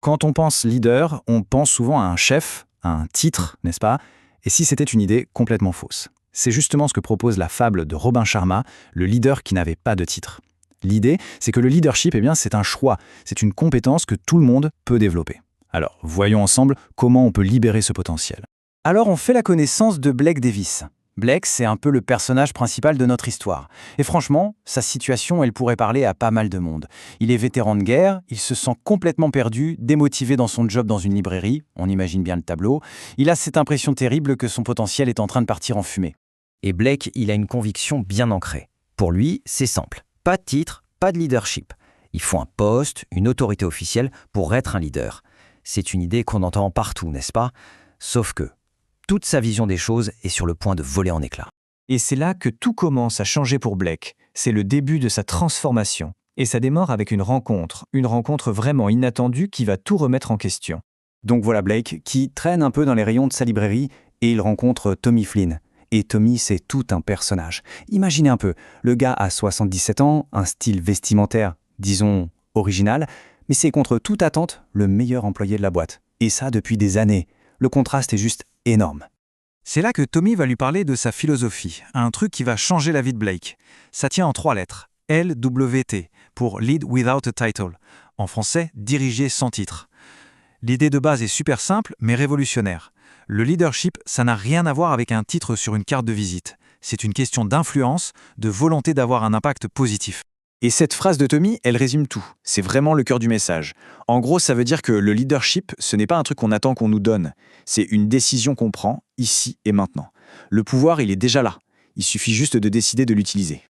Quand on pense leader, on pense souvent à un chef, à un titre, n'est-ce pas? Et si c'était une idée complètement fausse? C'est justement ce que propose la fable de Robin Sharma, le leader qui n'avait pas de titre. L'idée, c'est que le leadership, c'est un choix, c'est une compétence que tout le monde peut développer. Alors, voyons ensemble comment on peut libérer ce potentiel. Alors on fait la connaissance de Blake Davis. Blake, c'est un peu le personnage principal de notre histoire. Et franchement, sa situation, elle pourrait parler à pas mal de monde. Il est vétéran de guerre, il se sent complètement perdu, démotivé dans son job dans une librairie, on imagine bien le tableau. Il a cette impression terrible que son potentiel est en train de partir en fumée. Et Blake, il a une conviction bien ancrée. Pour lui, c'est simple. Pas de titre, pas de leadership. Il faut un poste, une autorité officielle pour être un leader. C'est une idée qu'on entend partout, n'est-ce pas? Sauf que toute sa vision des choses est sur le point de voler en éclats. Et c'est là que tout commence à changer pour Blake. C'est le début de sa transformation. Et ça démarre avec une rencontre vraiment inattendue qui va tout remettre en question. Donc voilà Blake, qui traîne un peu dans les rayons de sa librairie et il rencontre Tommy Flynn. Et Tommy, c'est tout un personnage. Imaginez un peu, le gars a 77 ans, un style vestimentaire, disons, original, mais c'est contre toute attente le meilleur employé de la boîte. Et ça depuis des années. Le contraste est juste énorme. C'est là que Tommy va lui parler de sa philosophie, un truc qui va changer la vie de Blake. Ça tient en 3 lettres, LWT, pour Lead Without a Title. En français, diriger sans titre. L'idée de base est super simple, mais révolutionnaire. Le leadership, ça n'a rien à voir avec un titre sur une carte de visite. C'est une question d'influence, de volonté d'avoir un impact positif. Et cette phrase de Tommy, elle résume tout. C'est vraiment le cœur du message. En gros, ça veut dire que le leadership, ce n'est pas un truc qu'on attend qu'on nous donne. C'est une décision qu'on prend, ici et maintenant. Le pouvoir, il est déjà là. Il suffit juste de décider de l'utiliser.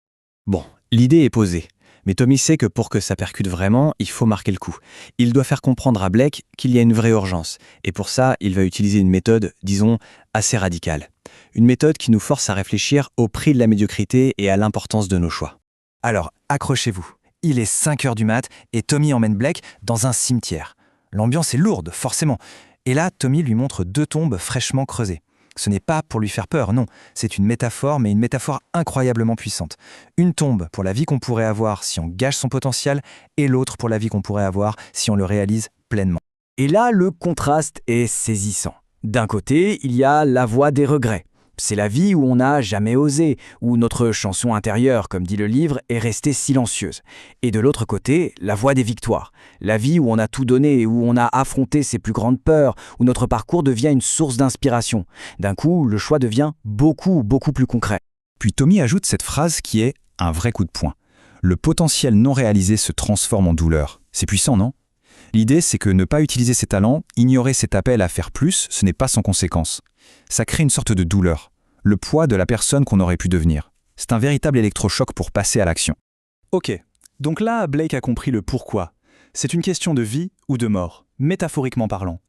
Bon, l'idée est posée. Mais Tommy sait que pour que ça percute vraiment, il faut marquer le coup. Il doit faire comprendre à Blake qu'il y a une vraie urgence. Et pour ça, il va utiliser une méthode, disons, assez radicale. Une méthode qui nous force à réfléchir au prix de la médiocrité et à l'importance de nos choix. Alors, accrochez-vous. Il est 5h du mat et Tommy emmène Blake dans un cimetière. L'ambiance est lourde, forcément. Et là, Tommy lui montre 2 tombes fraîchement creusées. Ce n'est pas pour lui faire peur, non. C'est une métaphore, mais une métaphore incroyablement puissante. Une tombe pour la vie qu'on pourrait avoir si on gâche son potentiel, et l'autre pour la vie qu'on pourrait avoir si on le réalise pleinement. Et là, le contraste est saisissant. D'un côté, il y a la voie des regrets. C'est la vie où on n'a jamais osé, où notre chanson intérieure, comme dit le livre, est restée silencieuse. Et de l'autre côté, la voie des victoires. La vie où on a tout donné, où on a affronté ses plus grandes peurs, où notre parcours devient une source d'inspiration. D'un coup, le choix devient beaucoup plus concret. Puis Tommy ajoute cette phrase qui est un vrai coup de poing. Le potentiel non réalisé se transforme en douleur. C'est puissant, non? L'idée, c'est que ne pas utiliser ses talents, ignorer cet appel à faire plus, ce n'est pas sans conséquence. Ça crée une sorte de douleur, le poids de la personne qu'on aurait pu devenir. C'est un véritable électrochoc pour passer à l'action. Ok, donc là, Blake a compris le pourquoi. C'est une question de vie ou de mort, métaphoriquement parlant.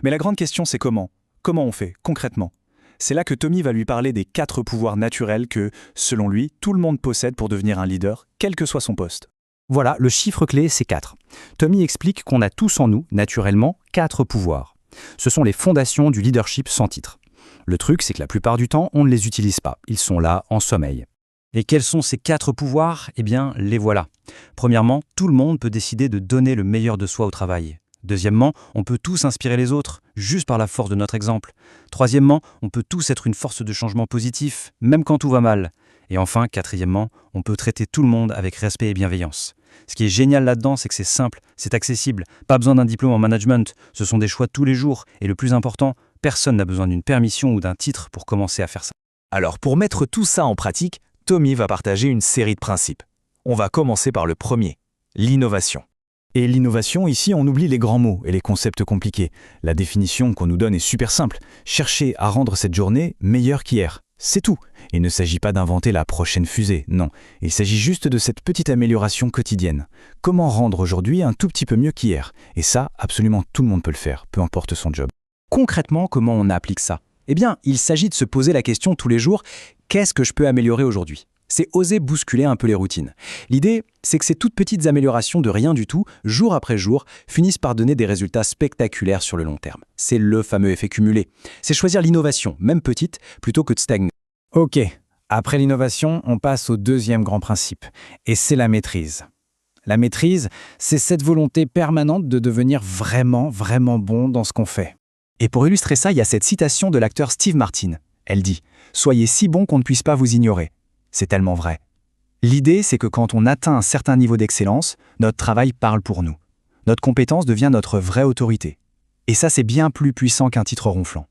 Mais la grande question, c'est comment? Comment on fait, concrètement? C'est là que Tommy va lui parler des 4 pouvoirs naturels que, selon lui, tout le monde possède pour devenir un leader, quel que soit son poste. Voilà, le chiffre clé, c'est 4. Tommy explique qu'on a tous en nous, naturellement, 4 pouvoirs. Ce sont les fondations du leadership sans titre. Le truc, c'est que la plupart du temps, on ne les utilise pas. Ils sont là, en sommeil. Et quels sont ces 4 pouvoirs? Eh bien, les voilà. Premièrement, tout le monde peut décider de donner le meilleur de soi au travail. Deuxièmement, on peut tous inspirer les autres, juste par la force de notre exemple. Troisièmement, on peut tous être une force de changement positif, même quand tout va mal. Et enfin, quatrièmement, on peut traiter tout le monde avec respect et bienveillance. Ce qui est génial là-dedans, c'est que c'est simple, c'est accessible, pas besoin d'un diplôme en management, ce sont des choix de tous les jours, et le plus important, personne n'a besoin d'une permission ou d'un titre pour commencer à faire ça. Alors pour mettre tout ça en pratique, Tommy va partager une série de principes. On va commencer par le premier, l'innovation. Et l'innovation, ici, on oublie les grands mots et les concepts compliqués. La définition qu'on nous donne est super simple. Chercher à rendre cette journée meilleure qu'hier. C'est tout. Il ne s'agit pas d'inventer la prochaine fusée, non. Il s'agit juste de cette petite amélioration quotidienne. Comment rendre aujourd'hui un tout petit peu mieux qu'hier? Et ça, absolument tout le monde peut le faire, peu importe son job. Concrètement, comment on applique ça? Eh bien, il s'agit de se poser la question tous les jours, qu'est-ce que je peux améliorer aujourd'hui? C'est oser bousculer un peu les routines. L'idée, c'est que ces toutes petites améliorations de rien du tout, jour après jour, finissent par donner des résultats spectaculaires sur le long terme. C'est le fameux effet cumulé. C'est choisir l'innovation, même petite, plutôt que de stagner. Ok, après l'innovation, on passe au deuxième grand principe, et c'est la maîtrise. La maîtrise, c'est cette volonté permanente de devenir vraiment, vraiment bon dans ce qu'on fait. Et pour illustrer ça, il y a cette citation de l'acteur Steve Martin. Elle dit « Soyez si bon qu'on ne puisse pas vous ignorer ». C'est tellement vrai. L'idée, c'est que quand on atteint un certain niveau d'excellence, notre travail parle pour nous. Notre compétence devient notre vraie autorité. Et ça, c'est bien plus puissant qu'un titre ronflant.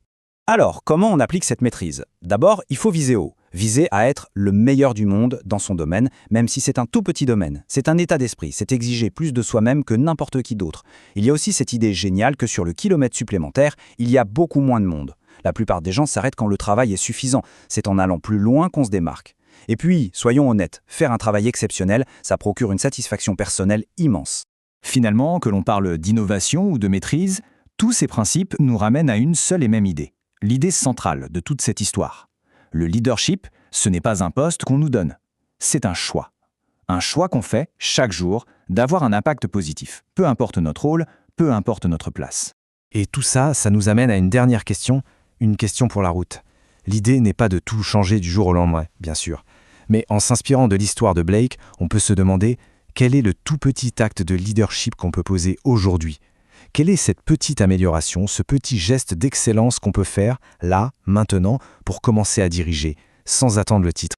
Alors, comment on applique cette maîtrise? D'abord, il faut viser haut. Viser à être le meilleur du monde dans son domaine, même si c'est un tout petit domaine. C'est un état d'esprit, c'est exiger plus de soi-même que n'importe qui d'autre. Il y a aussi cette idée géniale que sur le kilomètre supplémentaire, il y a beaucoup moins de monde. La plupart des gens s'arrêtent quand le travail est suffisant. C'est en allant plus loin qu'on se démarque. Et puis, soyons honnêtes, faire un travail exceptionnel, ça procure une satisfaction personnelle immense. Finalement, que l'on parle d'innovation ou de maîtrise, tous ces principes nous ramènent à une seule et même idée. L'idée centrale de toute cette histoire. Le leadership, ce n'est pas un poste qu'on nous donne. C'est un choix. Un choix qu'on fait chaque jour d'avoir un impact positif. Peu importe notre rôle, peu importe notre place. Et tout ça, ça nous amène à une dernière question, une question pour la route. L'idée n'est pas de tout changer du jour au lendemain, bien sûr. Mais en s'inspirant de l'histoire de Blake, on peut se demander quel est le tout petit acte de leadership qu'on peut poser aujourd'hui. Quelle est cette petite amélioration, ce petit geste d'excellence qu'on peut faire, là, maintenant, pour commencer à diriger, sans attendre le titre?